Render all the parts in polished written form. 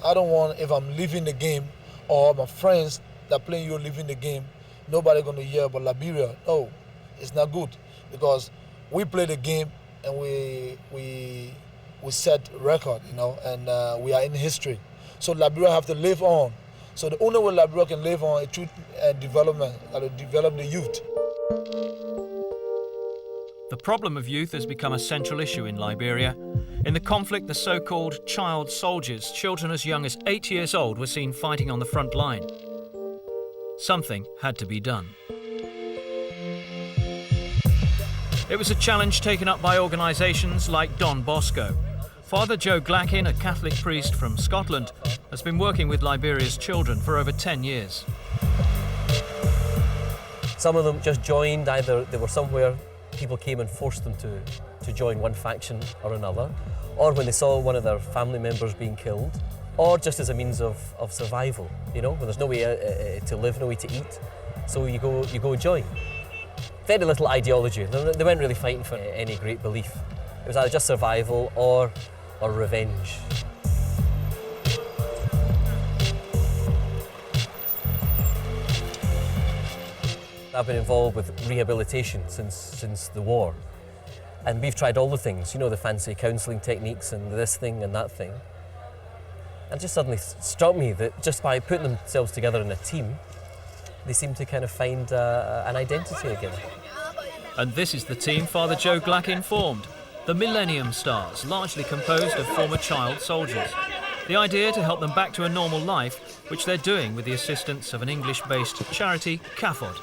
I don't want, if I'm leaving the game or my friends that playing you leaving the game, nobody going to hear about Liberia. No, it's not good because we play the game and we set record, you know, and we are in history. So Liberia have to live on. So the only way Liberia can live on is through development, to develop the youth. The problem of youth has become a central issue in Liberia. In the conflict, the so-called child soldiers, children as young as 8 years old, were seen fighting on the front line. Something had to be done. It was a challenge taken up by organisations like Don Bosco. Father Joe Glackin, a Catholic priest from Scotland, has been working with Liberia's children for over 10 years. Some of them just joined, either they were somewhere, people came and forced them to join one faction or another, or when they saw one of their family members being killed, or just as a means of survival, you know, when there's no way to live, no way to eat, so you go join. Very little ideology. They weren't really fighting for any great belief. It was either just survival or revenge. I've been involved with rehabilitation since the war. And we've tried all the things, you know, the fancy counselling techniques and this thing and that thing. And it just suddenly struck me that just by putting themselves together in a team, they seem to kind of find an identity again. And this is the team Father Joe Glackin formed, the Millennium Stars, largely composed of former child soldiers. The idea to help them back to a normal life, which they're doing with the assistance of an English-based charity, CAFOD.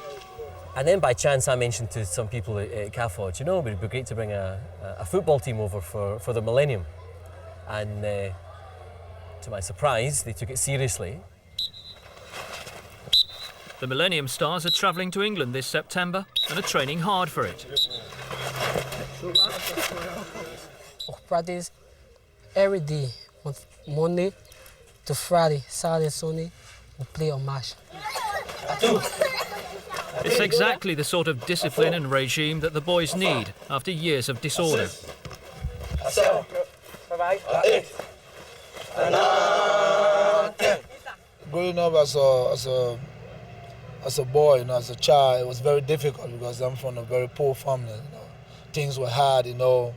And then by chance I mentioned to some people at CAFOD, you know, it would be great to bring a football team over for the Millennium. And to my surprise, they took it seriously. The Millennium Stars are travelling to England this September and are training hard for it. Practice every day, from Monday to Friday, Saturday, Sunday, we play a match. It's exactly the sort of discipline and regime that the boys need after years of disorder. Growing up as a boy, you know, as a child, it was very difficult because I'm from a very poor family. You know, things were hard. You know,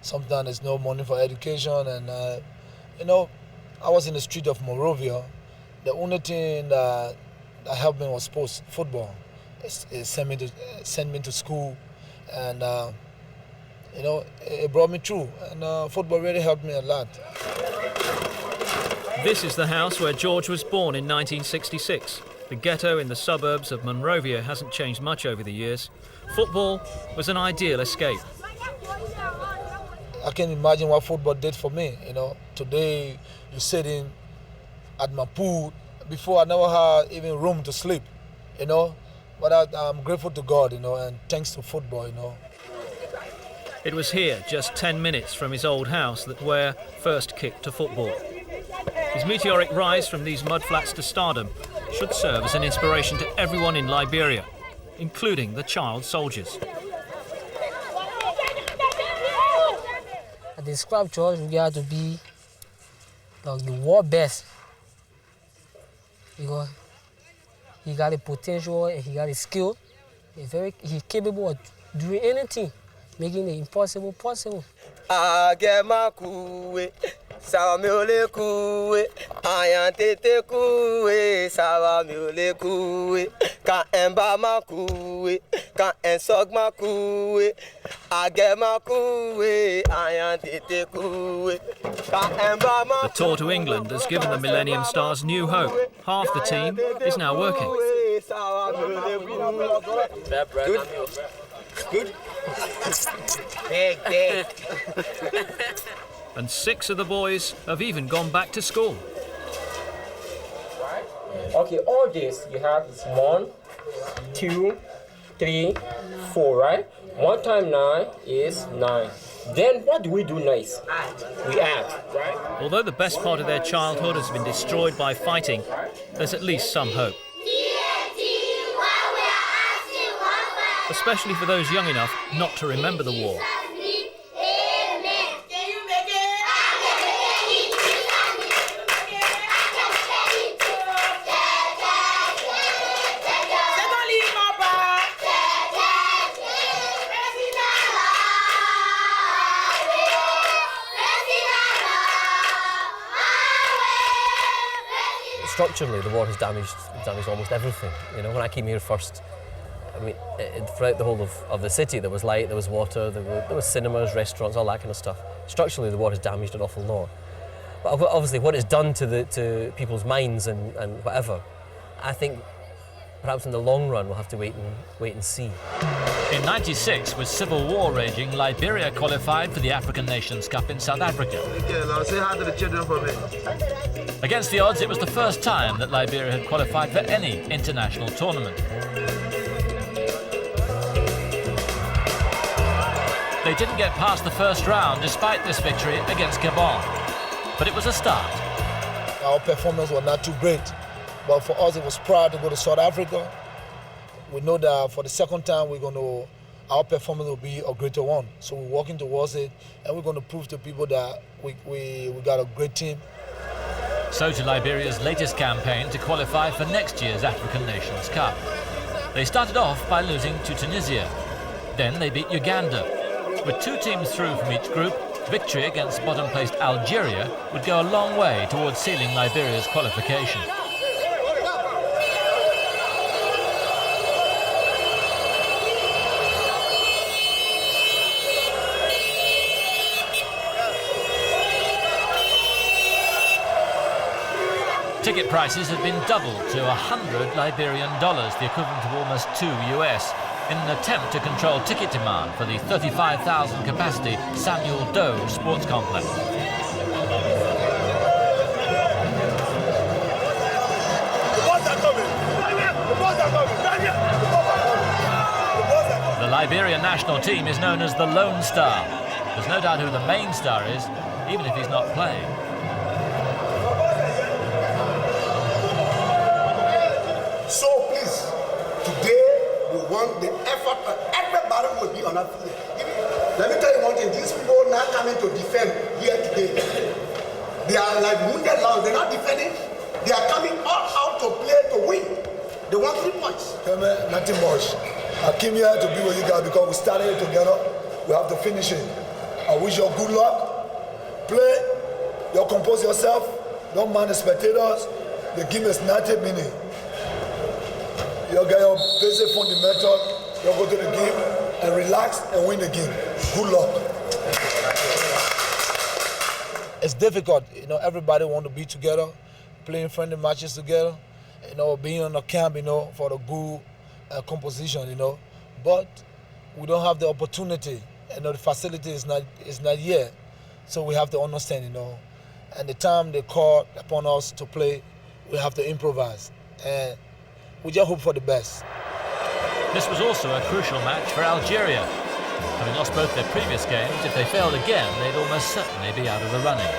sometimes there's no money for education, and you know, I was in the street of Monrovia. The only thing that helped me was sports, football. It sent me to school, and you know, it brought me through. And football really helped me a lot. This is the house where George was born in 1966. The ghetto in the suburbs of Monrovia hasn't changed much over the years. Football was an ideal escape. I can imagine what football did for me. You know, today you're sitting at my pool. Before I never had even room to sleep. You know, but I'm grateful to God. You know, and thanks to football. You know. It was here, just 10 minutes from his old house, that Weah first kicked to football. His meteoric rise from these mudflats to stardom should serve as an inspiration to everyone in Liberia, including the child soldiers. At the scrap church, we got to be like the world best. Because he got the potential and he got the skill. He's capable of doing anything, making the impossible possible. Sawa miole kuwe, ayantete kuwe, sawa miole kuwe, ka emba makuwe, ka ensog makuwe, age makuwe, ayantete kuwe, ka emba makuwe. The tour to England has given the Millennium Stars new hope. Half the team is now working. Good. Big. And 6 of the boys have even gone back to school. Okay, all this you have is 1, 2, 3, 4, right? 1 times 9 is 9. Then what do we do next? We add, right? Although the best part of their childhood has been destroyed by fighting, there's at least some hope. Especially for those young enough not to remember the war. structurally, the war has damaged almost everything. You know, when I came here first, I mean, throughout the whole of the city, there was light, there was water, there was cinemas, restaurants, all that kind of stuff. Structurally, the war has damaged an awful lot. But obviously, what it's done to people's minds and whatever, I think perhaps in the long run we'll have to wait and see. In '96, with civil war raging, Liberia qualified for the African Nations Cup in South Africa. Say hi to the children for me. Against the odds, it was the first time that Liberia had qualified for any international tournament. They didn't get past the first round despite this victory against Gabon. But it was a start. Our performance was not too great, but for us it was proud to go to South Africa. We know that for the second time our performance will be a greater one. So we're working towards it, and we're going to prove to people that we got a great team. So to Liberia's latest campaign to qualify for next year's African Nations Cup. They started off by losing to Tunisia. Then they beat Uganda. With 2 teams through from each group, victory against bottom-placed Algeria would go a long way towards sealing Liberia's qualification. Ticket prices had been doubled to $100 Liberian, the equivalent of almost $2 US, in an attempt to control ticket demand for the 35,000 capacity Samuel Doe sports complex. The Liberian national team is known as the Lone Star. There's no doubt who the main star is, even if he's not playing. So please, today we want the effort that everybody will be on that field. Let me tell you one thing, these people not coming to defend here today. They are like wounded lambs, they're not defending. They are coming all out to play to win. They want 3 points. Nothing much. I came here to be with you guys because we started it together. We have to finish it. I wish you good luck. Play, you compose yourself, don't mind the spectators. The game is 90 minutes. You get your basic fundamental, you go to the game and relax and win the game. Good luck. It's difficult, you know, everybody want to be together, playing friendly matches together, you know, being on the camp, you know, for the good composition, you know. But we don't have the opportunity, you know, the facility is not here. So we have to understand, you know. And the time they call upon us to play, we have to improvise. And we just hope for the best. This was also a crucial match for Algeria. Having lost both their previous games, if they failed again, they'd almost certainly be out of the running.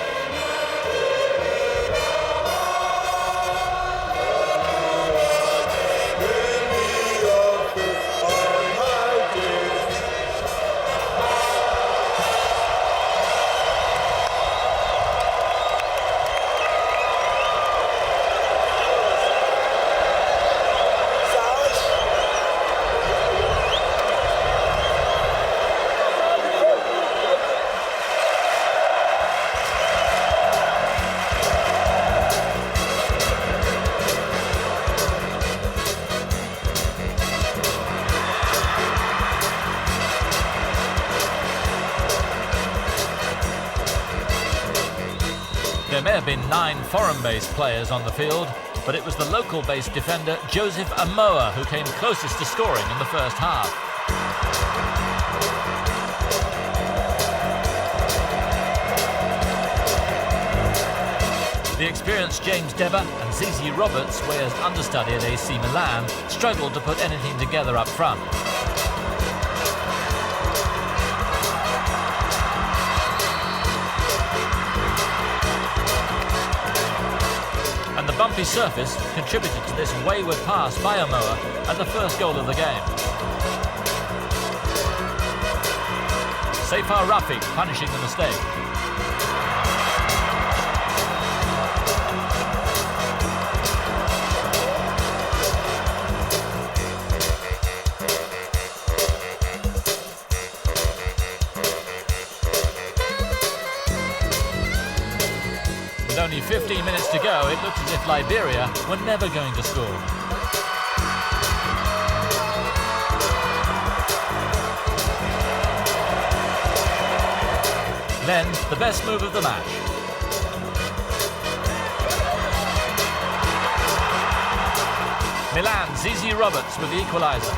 There may have been 9 foreign-based players on the field, but it was the local-based defender Joseph Amoah who came closest to scoring in the first half. The experienced James Debbah and Zizi Roberts, Weah's understudy at AC Milan, struggled to put anything together up front. And the bumpy surface contributed to this wayward pass by Amoah and the first goal of the game. Rafik punishing the mistake. With only 15 minutes to go, it looked as if Liberia were never going to score. Then, the best move of the match. Milan, Zizi Roberts with the equaliser.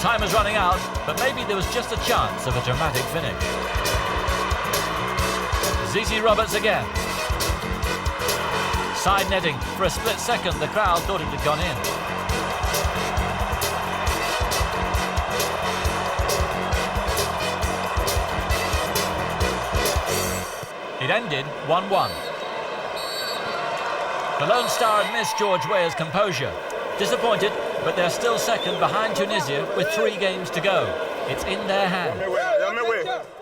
Time is running out, but maybe there was just a chance of a dramatic finish. Zizi Roberts again. Side netting. For a split second, the crowd thought it had gone in. It ended 1-1. The Lone Star had missed George Weah's composure. Disappointed, but they're still second behind Tunisia with 3 games to go. It's in their hands.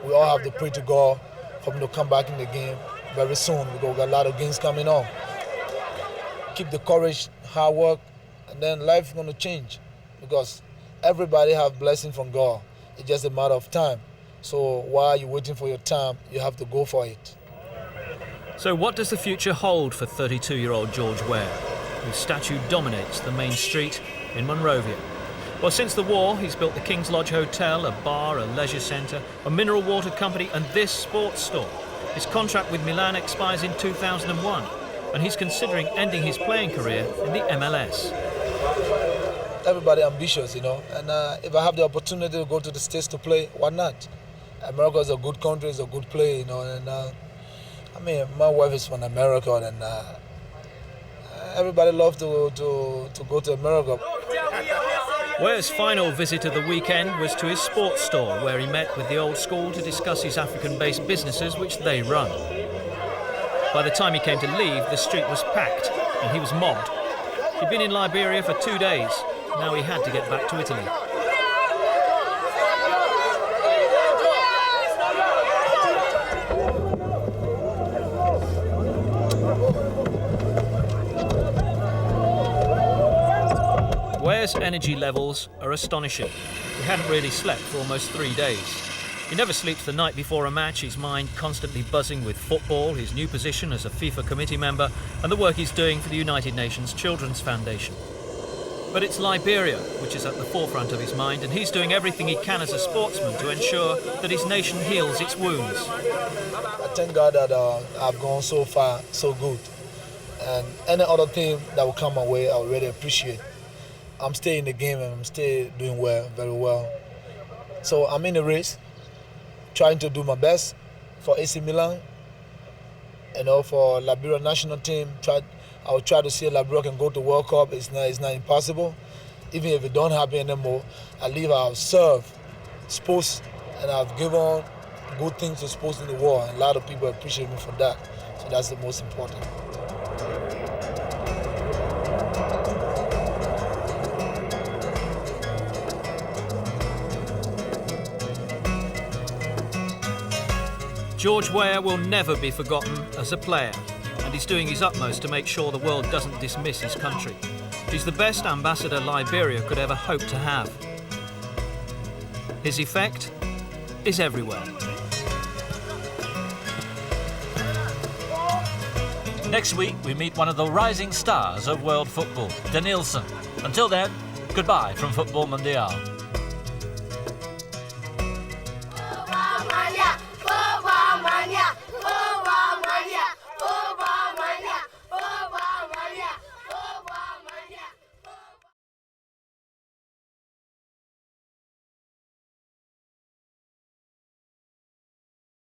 We all have to pray to God for them to come back in the game very soon because we've got a lot of games coming on. Keep the courage, hard work, and then life is going to change because everybody have blessing from God. It's just a matter of time. So while you're waiting for your time, you have to go for it. So what does the future hold for 32-year-old George Weah, whose statue dominates the main street in Monrovia? Well, since the war, he's built the King's Lodge Hotel, a bar, a leisure centre, a mineral water company and this sports store. His contract with Milan expires in 2001. And he's considering ending his playing career in the MLS. Everybody ambitious, you know, and if I have the opportunity to go to the States to play, why not? America is a good country, it's a good play, you know, and I mean, my wife is from America, and everybody loves to go to America. Weah's final visit of the weekend was to his sports store, where he met with the old school to discuss his African-based businesses, which they run. By the time he came to leave, the street was packed and he was mobbed. He'd been in Liberia for 2 days. Now he had to get back to Italy. Weah's energy levels are astonishing. He hadn't really slept for almost 3 days. He never sleeps the night before a match, his mind constantly buzzing with football, his new position as a FIFA committee member, and the work he's doing for the United Nations Children's Foundation. But it's Liberia which is at the forefront of his mind, and he's doing everything he can as a sportsman to ensure that his nation heals its wounds. I thank God that I've gone so far, so good. And any other thing that will come my way, I would really appreciate. I'm still in the game and I'm still doing well, very well. So I'm in the race, trying to do my best for AC Milan, you know, for Liberia national team. I will try to see Liberia can go to World Cup. It's not impossible. Even if it don't happen anymore, at least I've served sports and I've given good things to sports in the world. And a lot of people appreciate me for that. So that's the most important. George Weah will never be forgotten as a player, and he's doing his utmost to make sure the world doesn't dismiss his country. He's the best ambassador Liberia could ever hope to have. His effect is everywhere. Next week, we meet one of the rising stars of world football, Denilson. Until then, goodbye from Futbol Mundial.